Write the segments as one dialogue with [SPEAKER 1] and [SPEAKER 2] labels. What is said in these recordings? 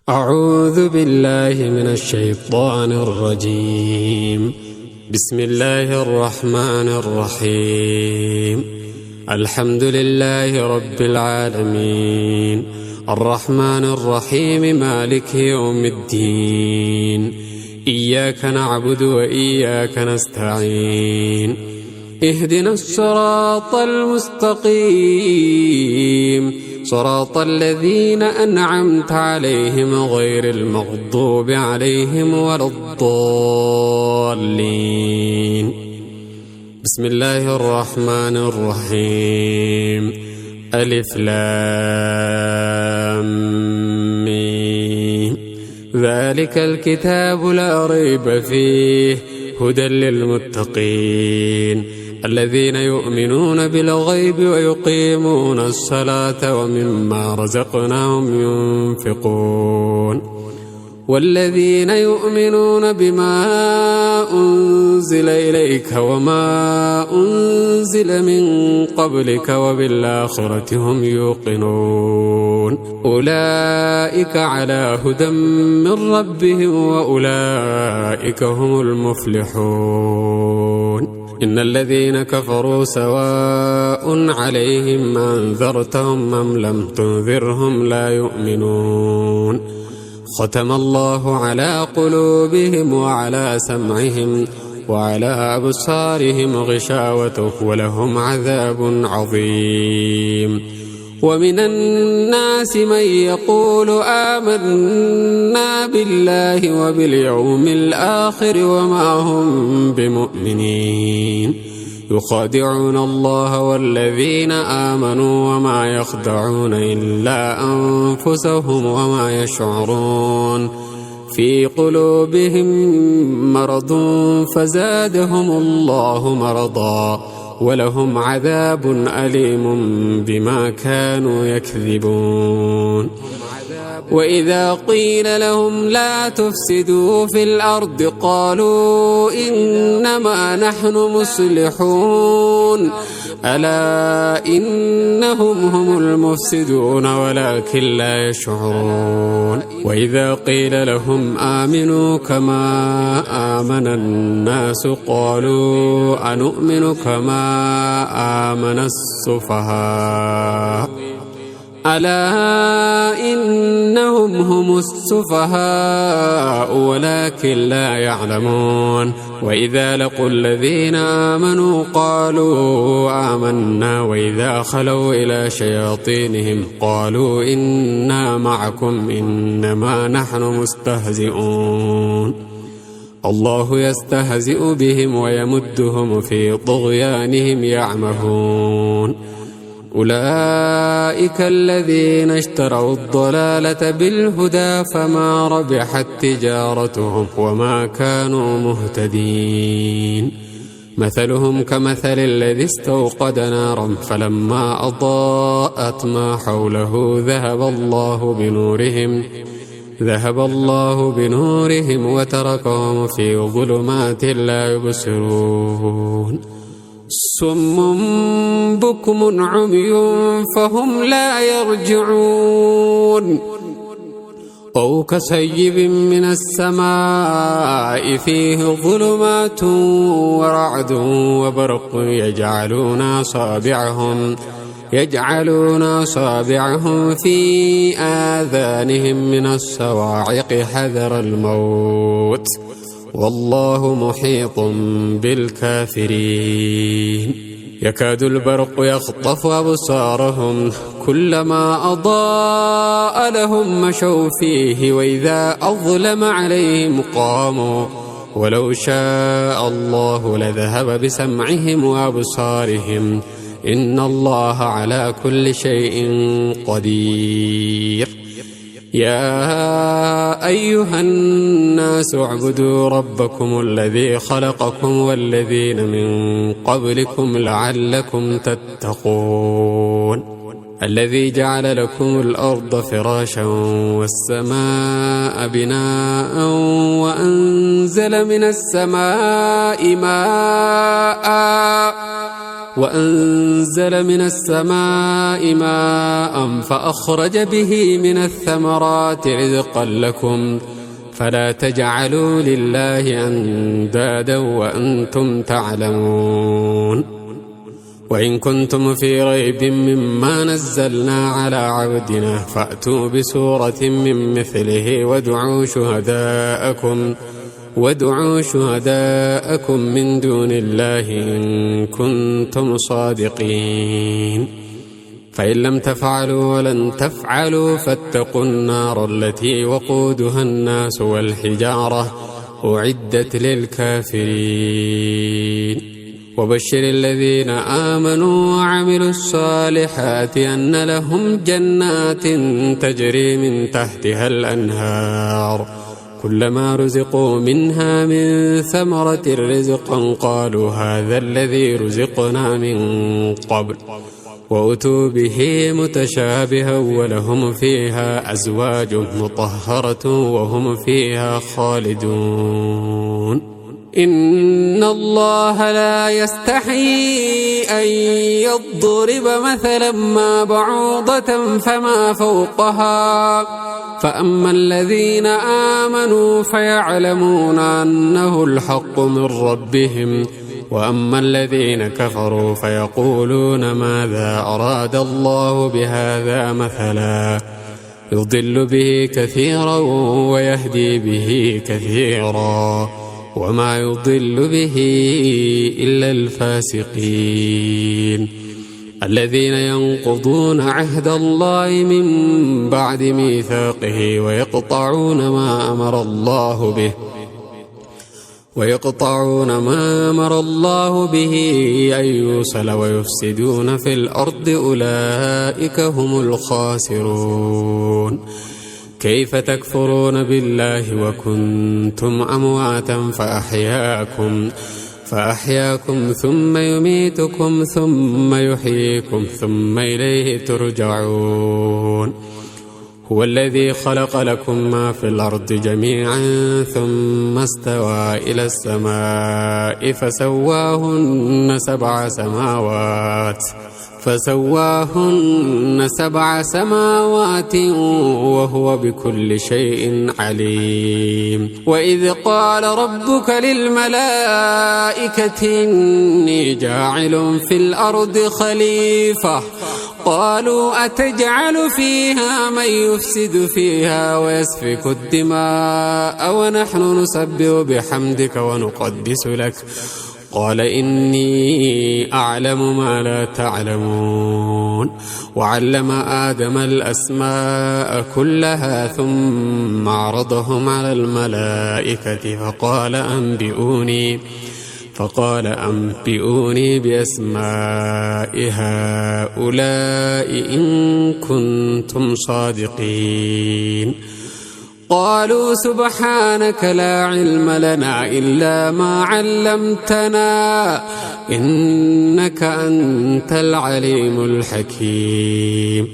[SPEAKER 1] أعوذ بالله من الشيطان الرجيم. بسم الله الرحمن الرحيم. الحمد لله رب العالمين، الرحمن الرحيم، مالك يوم الدين. إياك نعبد وإياك نستعين. اهدنا الصراط المستقيم، صراط الذين أنعمت عليهم غير المغضوب عليهم ولا الضالين. بسم الله الرحمن الرحيم. ألف لام ميم. ذلك الكتاب لا ريب فيه، هدى للمتقين الذين يؤمنون بالغيب ويقيمون الصلاة ومما رزقناهم ينفقون. والذين يؤمنون بما أنزل إليك وما أنزل من قبلك وبالآخرة هم يوقنون. أولئك على هدى من ربهم وأولئك هم المفلحون. إن الذين كفروا سواء عليهم أنذرتهم أم لم تنذرهم لا يؤمنون. ختم الله على قلوبهم وعلى سمعهم وعلى أبصارهم غشاوة ولهم عذاب عظيم. ومن الناس من يقول آمنا بالله وباليوم الآخر وما هم بمؤمنين، يخادعون الله والذين آمنوا وما يخدعون إلا أنفسهم وما يشعرون. في قلوبهم مرض فزادهم الله مرضا ولهم عذاب أليم بما كانوا يكذبون. وإذا قيل لهم لا تفسدوا في الأرض قالوا إنما نحن مصلحون. ألا إنهم هم المفسدون ولكن لا يشعرون. وإذا قيل لهم آمنوا كما آمن الناس قالوا أنؤمن كما آمن السفهاء. ألا إنهم هم السفهاء ولكن لا يعلمون. وإذا لقوا الذين آمنوا قالوا آمنا وإذا خلوا إلى شياطينهم قالوا إنا معكم إنما نحن مستهزئون. الله يستهزئ بهم ويمدهم في طغيانهم يعمهون. أولئك الذين اشتروا الضلالة بالهدى فما ربحت تجارتهم وما كانوا مهتدين. مثلهم كمثل الذي استوقد نارا فلما أضاءت ما حوله ذهب الله بنورهم وتركهم في ظلمات لا يبصرون. صم بكم عمي فهم لا يرجعون. أو كصيب من السماء فيه ظلمات ورعد وبرق يجعلون أصابعهم في آذانهم من الصواعق حذر الموت والله محيط بالكافرين. يكاد البرق يخطف أبصارهم كلما أضاء لهم مشوا فيه وإذا أظلم عليهم قاموا ولو شاء الله لذهب بسمعهم وأبصارهم إن الله على كل شيء قدير. يا أيها الناس اعبدوا ربكم الذي خلقكم والذين من قبلكم لعلكم تتقون. الذي جعل لكم الأرض فراشا والسماء بناء وأنزل من السماء ماء وأنزل من السماء ماء فأخرج به من الثمرات رزقا لكم فلا تجعلوا لله أندادا وأنتم تعلمون وإن كنتم في ريب مما نزلنا على عبدنا فأتوا بسورة من مثله وادعوا شهداءكم من دون الله إن كنتم صادقين فإن لم تفعلوا ولن تفعلوا فاتقوا النار التي وقودها الناس والحجارة أعدت للكافرين وبشر الذين آمنوا وعملوا الصالحات أن لهم جنات تجري من تحتها الأنهار كلما رزقوا منها من ثمرة رزقا قالوا هذا الذي رزقنا من قبل وأتوا به متشابها ولهم فيها أزواج مطهرة وهم فيها خالدون إن الله لا يستحيي أن يضرب مثلا ما بعوضة فما فوقها فأما الذين آمنوا فيعلمون أنه الحق من ربهم وأما الذين كفروا فيقولون ماذا أراد الله بهذا مثلا يضل به كثيرا ويهدي به كثيرا وما يضل به إلا الفاسقين الذين ينقضون عهد الله من بعد ميثاقه ويقطعون ما أمر الله به أن يوصل ويفسدون في الأرض أولئك هم الخاسرون كيف تكفرون بالله وكنتم أمواتا فأحياكم ثم يميتكم ثم يحييكم ثم إليه ترجعون هو الذي خلق لكم ما في الأرض جميعا ثم استوى إلى السماء فسواهن سبع سماوات وهو بكل شيء عليم وإذ قال ربك للملائكة إني جاعل في الأرض خليفة قالوا أتجعل فيها من يفسد فيها ويسفك الدماء ونحن نسبح بحمدك ونقدس لك قال إني أعلم ما لا تعلمون وعلم آدم الأسماء كلها ثم عرضهم على الملائكة فقال أنبئوني بأسماء هؤلاء إن كنتم صادقين قالوا سبحانك لا علم لنا إلا ما علمتنا إنك أنت العليم الحكيم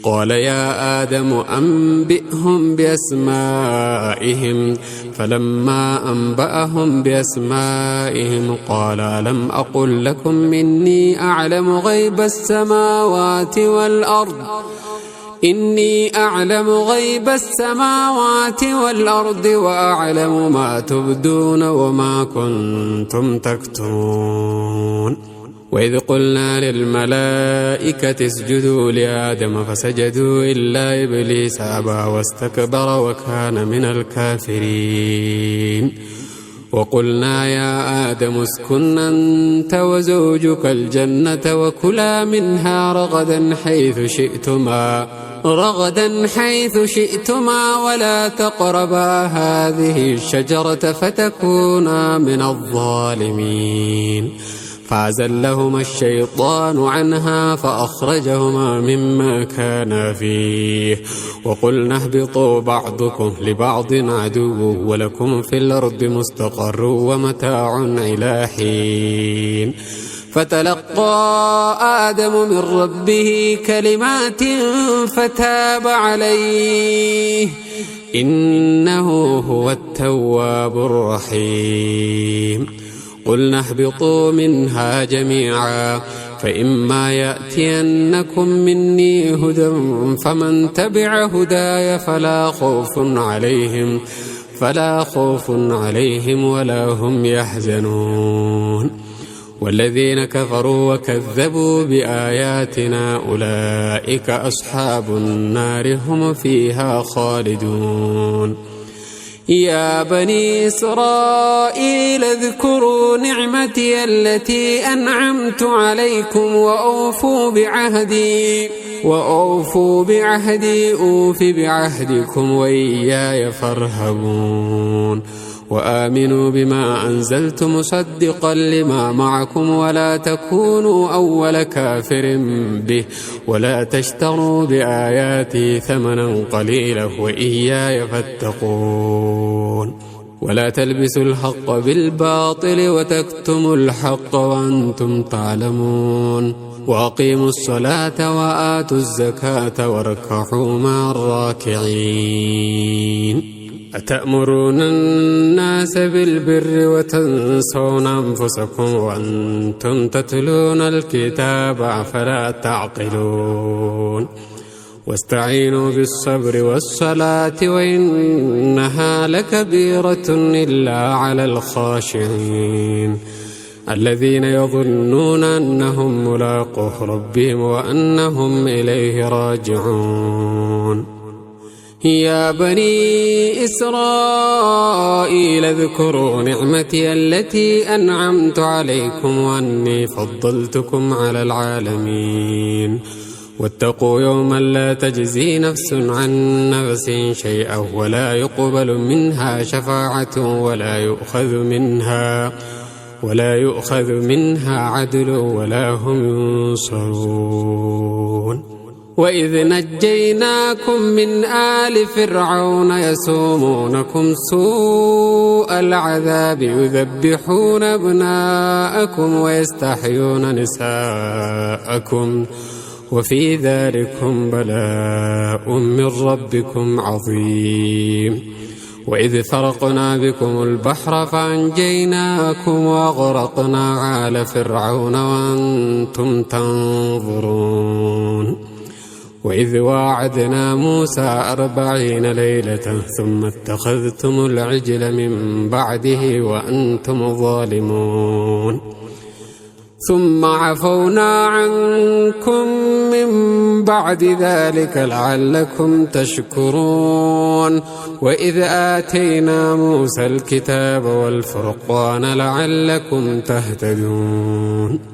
[SPEAKER 1] قال يا آدم أنبئهم بأسمائهم فلما أنبأهم بأسمائهم قال ألم أقل لكم إني أعلم غيب السماوات والأرض وأعلم ما تبدون وما كنتم تكتمون وإذ قلنا للملائكة اسجدوا لآدم فسجدوا إلا إبليس أبى واستكبر وكان من الكافرين وقلنا يا آدم اسكن أنت وزوجك الجنة وكلا منها رغدا حيث شئتما ولا تقربا هذه الشجرة فتكونا من الظالمين فأزلهما الشيطان عنها فأخرجهما مما كانا فيه وقلنا اهبطوا بعضكم لبعض عدو ولكم في الأرض مستقر ومتاع إلى حين فتلقى آدم من ربه كلمات فتاب عليه إنه هو التواب الرحيم قلنا اهبطوا منها جميعا فإما يأتينكم مني هدى فمن تبع هداي فلا خوف عليهم ولا هم يحزنون والذين كفروا وكذبوا بآياتنا أولئك أصحاب النار هم فيها خالدون يا بني إسرائيل اذكروا نعمتي التي أنعمت عليكم وأوفوا بعهدي أوف بعهدكم وإياي فارهبون وآمنوا بما أنزلت مصدقا لما معكم ولا تكونوا أول كافر به ولا تشتروا بآياتي ثمنا قليلا وإياي فاتقون ولا تلبسوا الحق بالباطل وتكتموا الحق وأنتم تعلمون وأقيموا الصلاة وآتوا الزكاة واركعوا مع الراكعين أتأمرون الناس بالبر وتنسون أنفسكم وأنتم تتلون الكتاب أفلا تعقلون واستعينوا بالصبر والصلاة وإنها لكبيرة إلا على الخاشعين الذين يظنون أنهم ملاقو ربهم وأنهم إليه راجعون يا بني إسرائيل اذكروا نعمتي التي أنعمت عليكم وأني فضلتكم على العالمين واتقوا يوما لا تجزي نفس عن نفس شيئا ولا يقبل منها شفاعة ولا يؤخذ منها عدل ولا هم ينصرون وإذ نجيناكم من آل فرعون يسومونكم سوء العذاب يذبحون أبناءكم ويستحيون نساءكم وفي ذلكم بلاء من ربكم عظيم وإذ فرقنا بكم البحر فأنجيناكم وأغرقنا آل فرعون وأنتم تنظرون وإذ واعدنا موسى 40 ليلة ثم اتخذتم العجل من بعده وأنتم ظالمون ثم عفونا عنكم من بعد ذلك لعلكم تشكرون وإذ آتينا موسى الكتاب والفرقان لعلكم تهتدون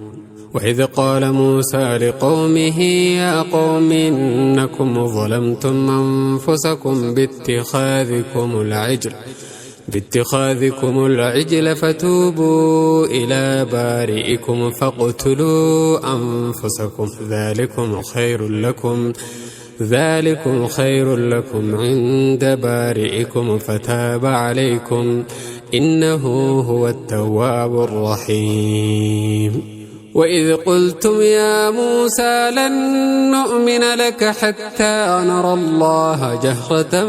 [SPEAKER 1] وإذ قال موسى لقومه يا قوم إنكم ظلمتم أنفسكم باتخاذكم العجل فتوبوا إلى بارئكم فاقتلوا أنفسكم ذلكم خير لكم عند بارئكم فتاب عليكم إنه هو التواب الرحيم وإذ قلتم يا موسى لن نؤمن لك حتى نرى الله جهرة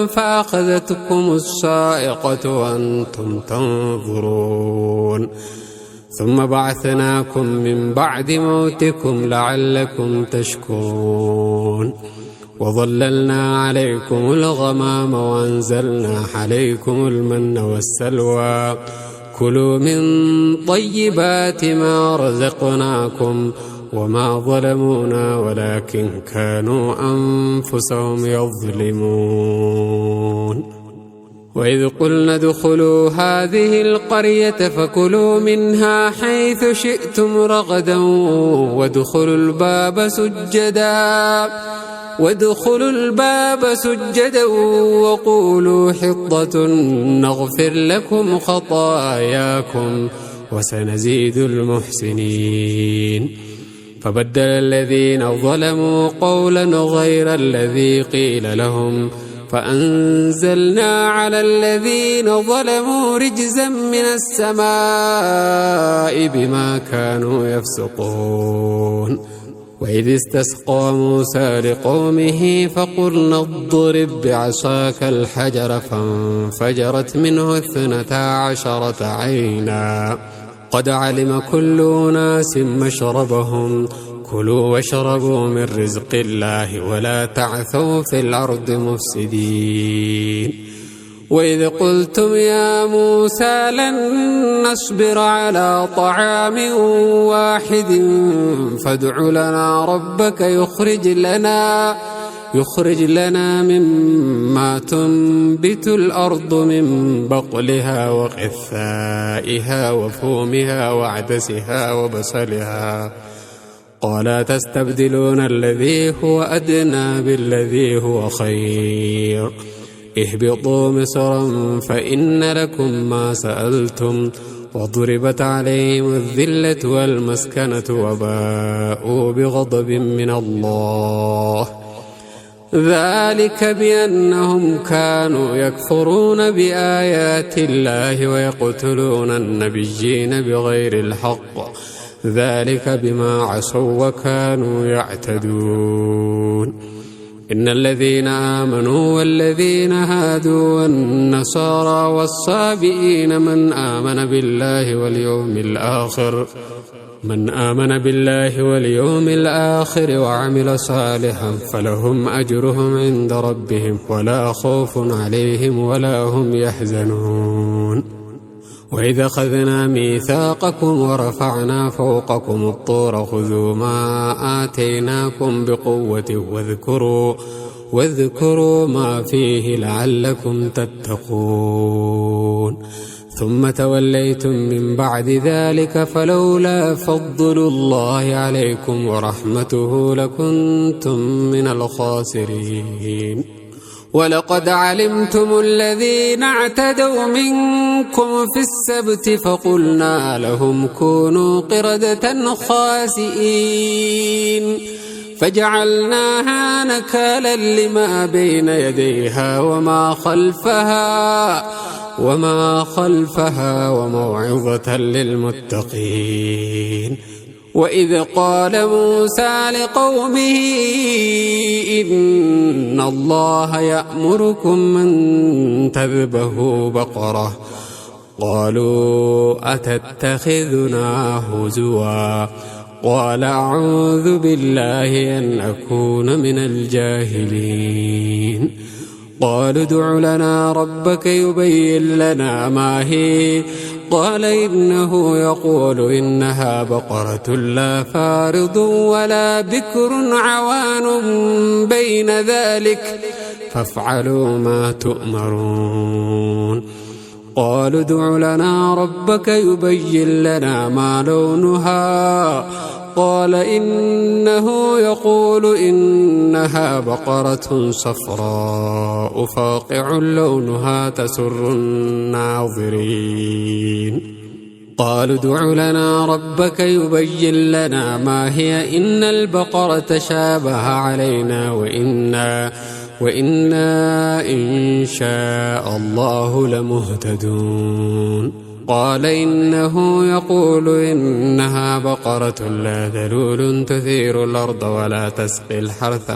[SPEAKER 1] فأخذتكم الصاعقة وأنتم تنظرون ثم بعثناكم من بعد موتكم لعلكم تشكرون وظللنا عليكم الغمام وأنزلنا عليكم المن والسلوى كلوا من طيبات ما رزقناكم وما ظلمونا ولكن كانوا أنفسهم يظلمون وإذ قلنا ادخلوا هذه القرية فكلوا منها حيث شئتم رغدا وادخلوا الباب سجدا وقولوا حطة نغفر لكم خطاياكم وسنزيد المحسنين فبدل الذين ظلموا قولا غير الذي قيل لهم فأنزلنا على الذين ظلموا رجزا من السماء بما كانوا يفسقون وإذ استسقى موسى لقومه فقلنا اضرب بعصاك الحجر فانفجرت منه 12 عينا قد علم كل أناس مشربهم كلوا واشربوا من رزق الله ولا تعثوا في الأرض مفسدين وإذ قلتم يا موسى لن نصبر على طعام واحد فادع لنا ربك يخرج لنا مما تنبت الأرض من بقلها وقثائها وفومها وعدسها وبصلها قال تستبدلون الذي هو أدنى بالذي هو خير اهبطوا مصرا فإن لكم ما سألتم وضربت عليهم الذلة والمسكنة وباءوا بغضب من الله ذلك بأنهم كانوا يكفرون بآيات الله ويقتلون النبيين بغير الحق ذلك بما عصوا وكانوا يعتدون إن الذين آمنوا والذين هادوا والنصارى والصابئين من آمن بالله واليوم الآخر وعمل صالحا فلهم أجرهم عند ربهم ولا خوف عليهم ولا هم يحزنون وإذا أخذنا ميثاقكم ورفعنا فوقكم الطور خذوا ما آتيناكم بقوة واذكروا ما فيه لعلكم تتقون ثم توليتم من بعد ذلك فلولا فضل الله عليكم ورحمته لكنتم من الخاسرين ولقد علمتم الذين اعتدوا منكم في السبت فقلنا لهم كونوا قردة خاسئين فجعلناها نكالا لما بين يديها وما خلفها وموعظة للمتقين وإذ قال موسى لقومه إن الله يأمركم أن تذبحوا بقرة قالوا أتتخذنا هزوا قال أعوذ بالله أن أكون من الجاهلين قالوا ادع لنا ربك يبين لنا ما هي قال إنه يقول إنها بقرة لا فارض ولا بكر عوان بين ذلك فافعلوا ما تؤمرون قالوا ادع لنا ربك يبين لنا ما لونها قال إنه يقول إنها بقرة صفراء فاقع لونها تسر الناظرين قالوا ادع لنا ربك يبين لنا ما هي إن البقرة شابه علينا وإنا إن شاء الله لمهتدون قال إنه يقول إنها بقرة لا ذلول تثير الأرض ولا تسقي الحرث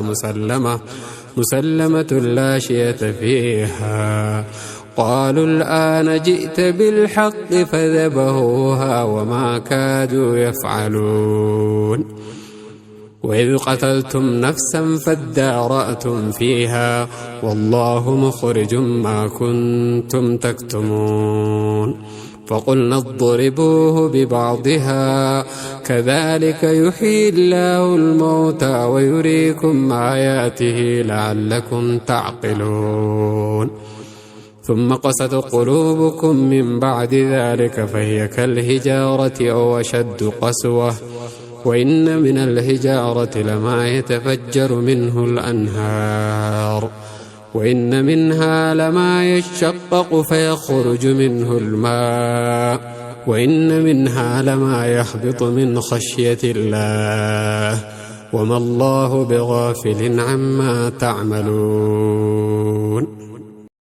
[SPEAKER 1] مسلمة لا شية فيها قالوا الآن جئت بالحق فذبحوها وما كادوا يفعلون وإذ قتلتم نفسا فادارأتم فيها والله مخرج ما كنتم تكتمون فقلنا اضربوه ببعضها كذلك يحيي الله الموتى ويريكم آياته لعلكم تعقلون ثم قست قلوبكم من بعد ذلك فهي كالحجارة أو أشد قسوة وإن من الحجارة لما يتفجر منه الأنهار وإن منها لما يشقق فيخرج منه الماء وإن منها لما يهبط من خشية الله وما الله بغافل عما تعملون